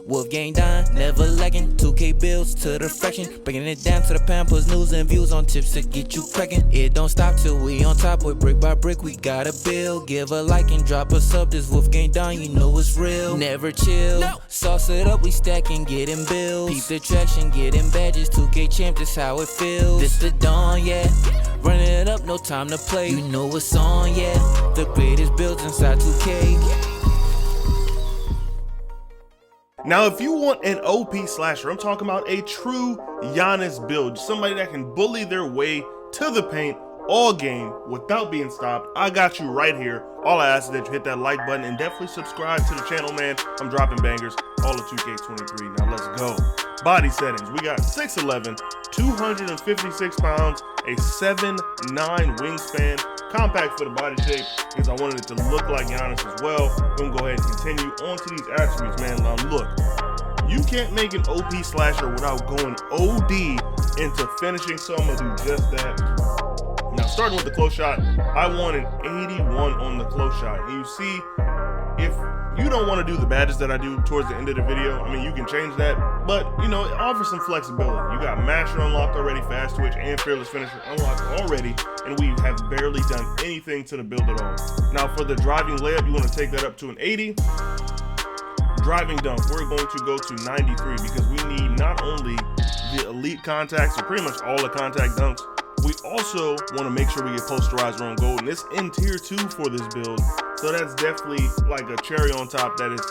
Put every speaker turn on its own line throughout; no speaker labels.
WolfGxngDon, never lagging. 2K bills to the fraction, breaking it down to the pound, puts news and views on tips to get you cracking. It don't stop till we on top, boy, brick by brick, we gotta build. Give a like and drop a sub, this WolfGxngDon, you know it's real. Never chill, sauce it up, we stacking, getting bills. Peep the traction, getting badges, 2K champ, this how it feels. This the dawn, yeah, running it up, no time to play. You know what's on, yeah, the greatest builds inside 2K.
Now, if you want an OP slasher, I'm talking about a true Giannis build, somebody that can bully their way to the paint all game without being stopped, I got you right here. All I ask is that you hit that like button and definitely subscribe to the channel, man. I'm dropping bangers all of 2K23. Now let's go. Body settings, we got 6'11", 256 pounds, a 7'9" wingspan, compact for the body shape because I wanted it to look like Giannis as well. We're gonna go ahead and continue on to these attributes, man. Now look, you can't make an OP slasher without going OD into finishing, so I'm gonna do just that. Now, starting with the close shot, I want an 81 on the close shot. And you see, if you don't want to do the badges that I do towards the end of the video, I mean, you can change that, but you know, it offers some flexibility. You got Masher unlocked already, Fast Twitch, and Fearless Finisher unlocked already, and we have barely done anything to the build at all. Now, for the driving layup, you want to take that up to an 80. Driving dunk, we're going to go to 93 because we need not only the elite contacts, or pretty much all the contact dunks, we also want to make sure we get posterizer on goal, and it's in tier 2 for this build, so that's definitely like a cherry on top that is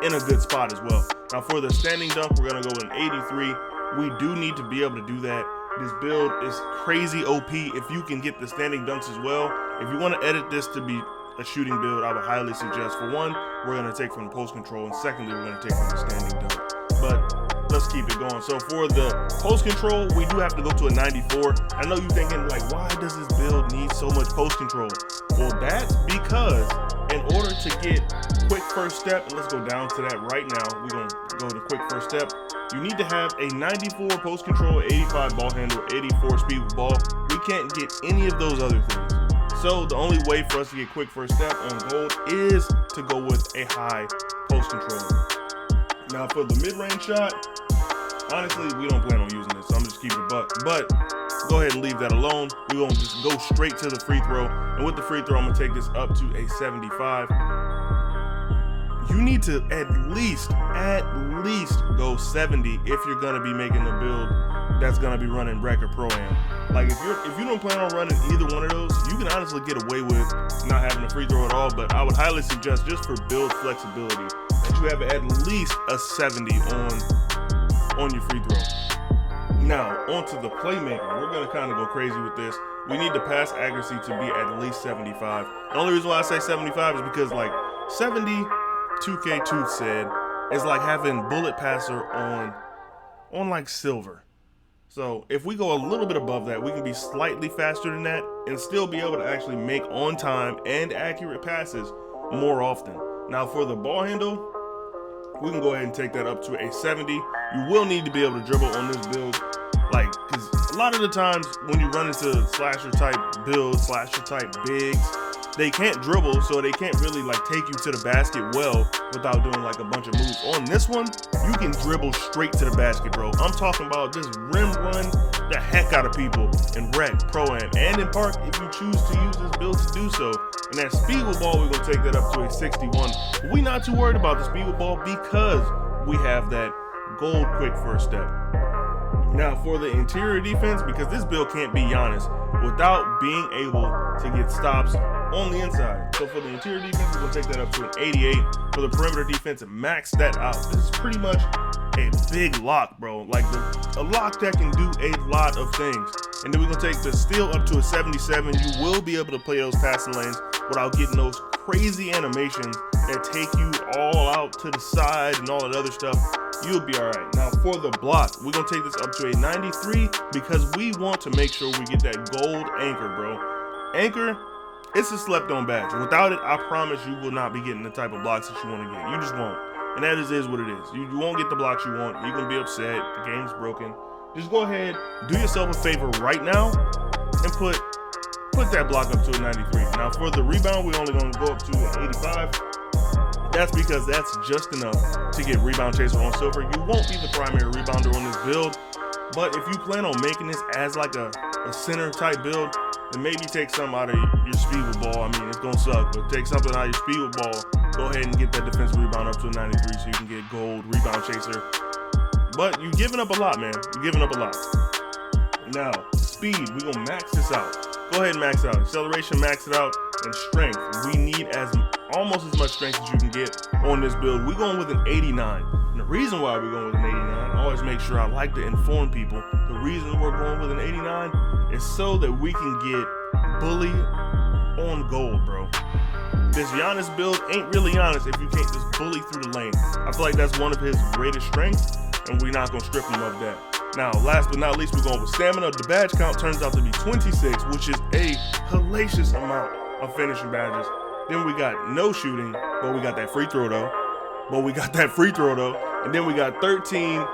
in a good spot as well. Now for the standing dunk, we're going to go in 83. We do need to be able to do that. This build is crazy OP if you can get the standing dunks as well. If you want to edit this to be a shooting build, I would highly suggest, for one, we're going to take from the post control, and secondly, we're going to take from the standing dunk. But let's keep it going. So for the post control, we do have to go to a 94. I know you're thinking, like, why does this build need so much post control? Well, that's because in order to get quick first step, and let's go down to that right now, we're going to go to quick first step. You need to have a 94 post control, 85 ball handle, 84 speed with ball. We can't get any of those other things. So the only way for us to get quick first step on gold is to go with a high post control. Now for the mid-range shot, honestly, we don't plan on using this, so I'm just keeping it buck. But go ahead and leave that alone. We're gonna just go straight to the free throw. And with the free throw, I'm gonna take this up to a 75. You need to at least go 70 if you're gonna be making a build that's gonna be running rec or pro-am. Like if you don't plan on running either one of those, you can honestly get away with not having a free throw at all. But I would highly suggest, just for build flexibility, that you have at least a 70 on your free throw. Now, onto the playmaking. We're gonna kind of go crazy with this. We need the pass accuracy to be at least 75. The only reason why I say 75 is because, like, 70, 2K2 said, is like having bullet passer on like silver. So if we go a little bit above that, we can be slightly faster than that and still be able to actually make on time and accurate passes more often. Now for the ball handle, we can go ahead and take that up to a 70. You will need to be able to dribble on this build, like, because a lot of the times when you run into slasher type builds, slasher type bigs, they can't dribble, so they can't really like take you to the basket well without doing like a bunch of moves. On this one, you can dribble straight to the basket, bro. I'm talking about just rim run the heck out of people in rec, pro-am, and in park if you choose to use this build to do so. And that speed with ball, we're gonna take that up to a 61. But we're not too worried about the speed with ball because we have that gold quick first step. Now for the interior defense, because this build can't be Giannis without being able to get stops on the inside. So for the interior defense, we're gonna take that up to an 88. For the perimeter defense, max that out. This is pretty much a big lock, bro. Like a lock that can do a lot of things. And then we're gonna take the steal up to a 77. You will be able to play those passing lanes without getting those crazy animations that take you all out to the side and all that other stuff. You'll be all right. Now for the block, we're gonna take this up to a 93 because we want to make sure we get that gold anchor, bro. Anchor, it's a slept on badge. Without it, I promise you will not be getting the type of blocks that you want to get. You just won't. And that is what it is. You won't get the blocks you want. You're gonna be upset. The game's broken. Just go ahead, do yourself a favor right now and put that block up to a 93. Now for the rebound, we're only gonna go up to an 85. That's because that's just enough to get rebound chaser on silver. You won't be the primary rebounder on this build, but if you plan on making this as like a center type build, then maybe take some out of your speed with ball. I mean, it's gonna suck, but take something out of your speed with ball. Go ahead and get that defensive rebound up to a 93 so you can get gold rebound chaser. But you're giving up a lot, man. You're giving up a lot. Now, speed, we're gonna max this out. Go ahead and max out. Acceleration, max it out. And strength, we need almost as much strength as you can get on this build. We're going with an 89. And the reason why we're going with an 89, I always make sure I like to inform people. The reason we're going with an 89 is so that we can get bully on gold, bro. This Giannis build ain't really Giannis if you can't just bully through the lane. I feel like that's one of his greatest strengths, and we're not gonna strip him of that. Now, last but not least, we're going with stamina. The badge count turns out to be 26, which is a hellacious amount of finishing badges. Then we got no shooting, but we got that free throw though. And then we got 13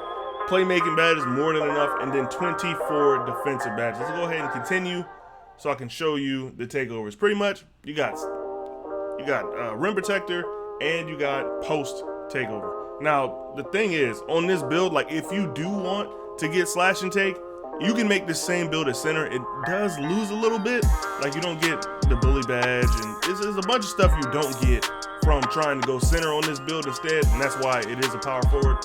playmaking badges, more than enough, and then 24 defensive badges. Let's go ahead and continue so I can show you the takeovers. Pretty much, you got rim protector and you got post takeover. Now, the thing is, on this build, like if you do want to get slash and take, you can make the same build as center. It does lose a little bit, like you don't get the bully badge, and there's a bunch of stuff you don't get from trying to go center on this build instead, and that's why it is a power forward.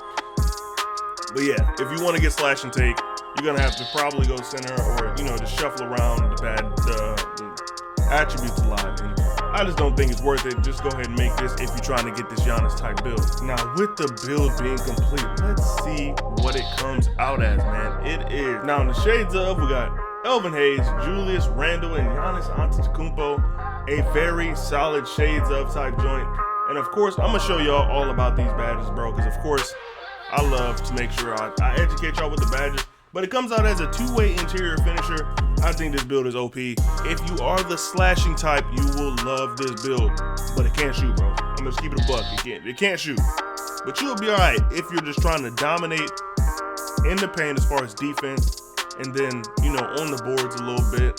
But yeah, if you want to get slash and take, you're gonna have to probably go center, or just shuffle around the attributes a lot. And I just don't think it's worth it. Just go ahead and make this if you're trying to get this Giannis type build. Now, with the build being complete, let's see what it comes out as, man. It is, now in the shades of, we got Elvin Hayes, Julius Randle, and Giannis Antetokounmpo. A very solid shades of type joint. And of course, I'm gonna show y'all all about these badges, bro, because of course, I love to make sure I educate y'all with the badges. But it comes out as a two-way interior finisher. I think this build is OP. If you are the slashing type, you will love this build. But it can't shoot, bro. I'm just keeping it a buck. It can't shoot. But you'll be alright if you're just trying to dominate in the paint as far as defense, and then, on the boards a little bit.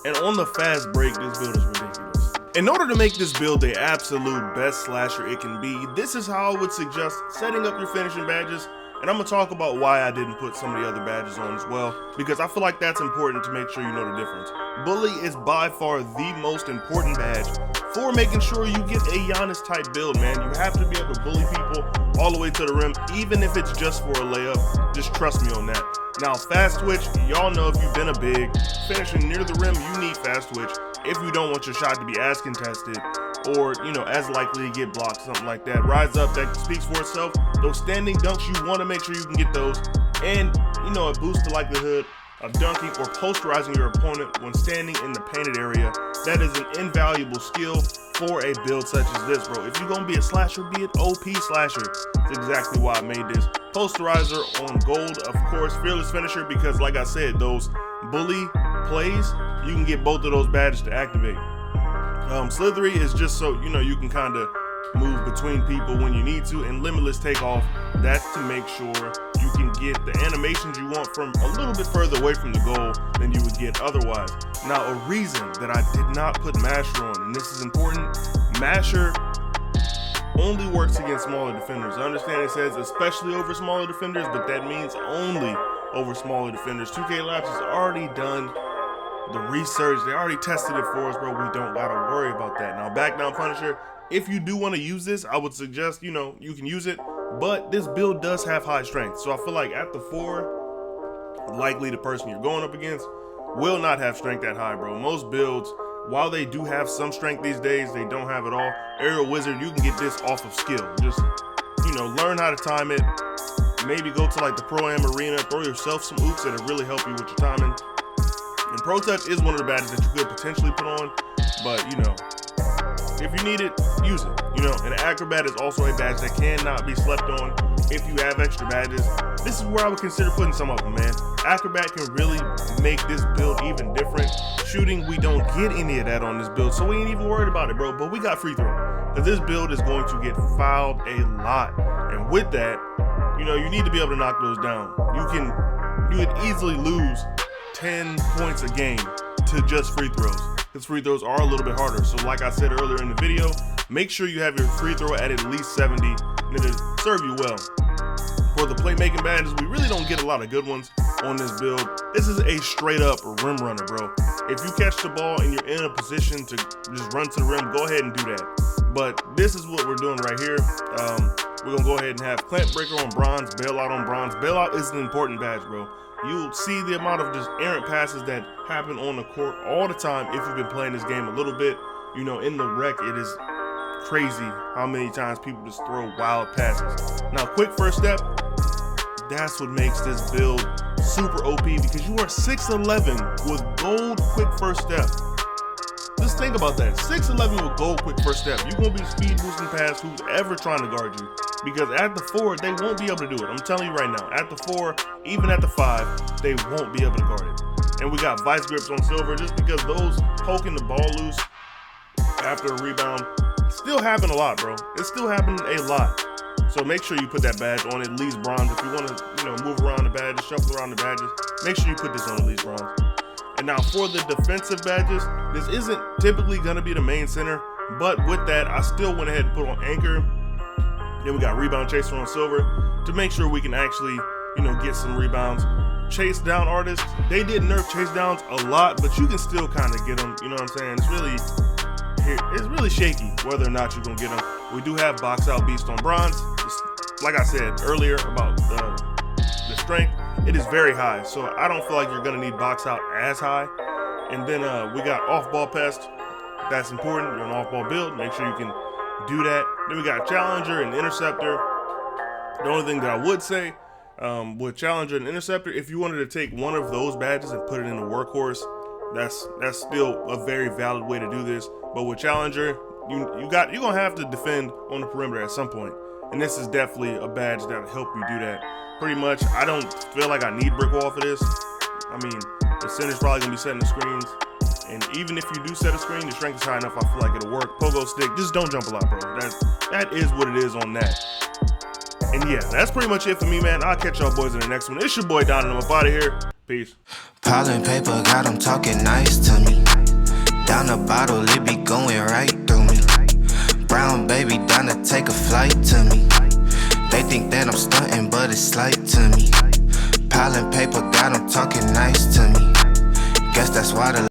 And on the fast break, this build is ridiculous. In order to make this build the absolute best slasher it can be, this is how I would suggest setting up your finishing badges. And I'm gonna talk about why I didn't put some of the other badges on as well, because I feel like that's important to make sure you know the difference. Bully is by far the most important badge for making sure you get a Giannis type build, man. You have to be able to bully people all the way to the rim, even if it's just for a layup. Just trust me on that. Now, fast twitch, y'all know if you've been a big, finishing near the rim, you need fast twitch if you don't want your shot to be as contested, or as likely to get blocked, something like that. Rise up, that speaks for itself. Those standing dunks, you want to make sure you can get those, and it boosts the likelihood of dunking or posterizing your opponent when standing in the painted area. That is an invaluable skill for a build such as this, bro. If you're gonna be a slasher, be an OP slasher. That's exactly why I made this. Posterizer on gold, of course. Fearless finisher, because like I said, those bully plays, you can get both of those badges to activate. Slithery is just so you can kind of move between people when you need to, and limitless takeoff, that's to make sure you can get the animations you want from a little bit further away from the goal than you would get otherwise. Now, a reason that I did not put Masher on, and this is important, Masher only works against smaller defenders. I understand it says especially over smaller defenders, but that means only over smaller defenders. 2K Labs has already done the research. They already tested it for us, bro. We don't gotta worry about that. Now, back down Punisher, if you do want to use this, I would suggest, you can use it, but this build does have high strength. So I feel like at the 4, likely the person you're going up against will not have strength that high, bro. Most builds, while they do have some strength these days, they don't have it all. Aerial Wizard, you can get this off of skill. Just, learn how to time it. Maybe go to like the Pro-Am arena, throw yourself some oops that'll really help you with your timing. And Pro Touch is one of the badges that you could potentially put on, but if you need it, use it. And Acrobat is also a badge that cannot be slept on if you have extra badges. This is where I would consider putting some of them, man. Acrobat can really make this build even different. Shooting, we don't get any of that on this build, so we ain't even worried about it, bro. But we got free throw, because this build is going to get fouled a lot. And with that, you need to be able to knock those down. You would easily lose 10 points a game to just free throws, because free throws are a little bit harder. So like I said earlier in the video, Make sure you have your free throw at least 70, and it'll serve you well. For the playmaking badges, we really don't get a lot of good ones on this build. This is a straight up rim runner, bro. If you catch the ball and you're in a position to just run to the rim, go ahead and do that. But this is what we're doing right here. We're gonna go ahead and have clamp breaker on bronze, bailout on bronze. Bailout is an important badge, bro. You'll see the amount of just errant passes that happen on the court all the time if you've been playing this game a little bit. You know, in the rec, it is crazy how many times people just throw wild passes. Now, quick first step, that's what makes this build super OP, because you are 6'11 with gold quick first step. Just think about that, 6'11 with gold quick first step. You're gonna be speed boosting past who's ever trying to guard you, because at the 4, they won't be able to do it. I'm telling you right now, at the 4, even at the 5, they won't be able to guard it. And we got vice grips on silver, just because those poking the ball loose after a rebound still happen a lot, bro. It's still happening a lot. So make sure you put that badge on at least bronze. If you want to, move around the badges, shuffle around the badges, make sure you put this on at least bronze. And now for the defensive badges, this isn't typically going to be the main center, but with that, I still went ahead and put on anchor. Then we got rebound chaser on silver to make sure we can actually, get some rebounds. Chase down artists, they did nerf chase downs a lot, but you can still kind of get them. You know what I'm saying? It's really shaky whether or not you're gonna get them. We do have box out beast on bronze. Like I said earlier about the strength, it is very high, so I don't feel like you're gonna need box out as high. And then we got off ball pest. That's important. You're an off ball build, make sure you can do that. Then we got challenger and interceptor. The only thing that I would say with challenger and interceptor, if you wanted to take one of those badges and put it in the workhorse, that's still a very valid way to do this. But with challenger, you're gonna have to defend on the perimeter at some point, and this is definitely a badge that'll help you do that. Pretty much, I don't feel like I need brick wall for this. I mean, the center's probably gonna be setting the screens, and even if you do set a screen, the strength is high enough. I feel like it'll work. Pogo stick, just don't jump a lot, bro. That is what it is on that. And yeah, that's pretty much it for me, man. I'll catch y'all boys in the next one. It's your boy Don, and I'm up out of here. Peace.
Piling paper, got them talking nice to me. Down the bottle, it be going right through me. Brown baby, down to take a flight to me. They think that I'm stunting, but it's slight to me. Piling paper, got them talking nice to me. Guess that's why the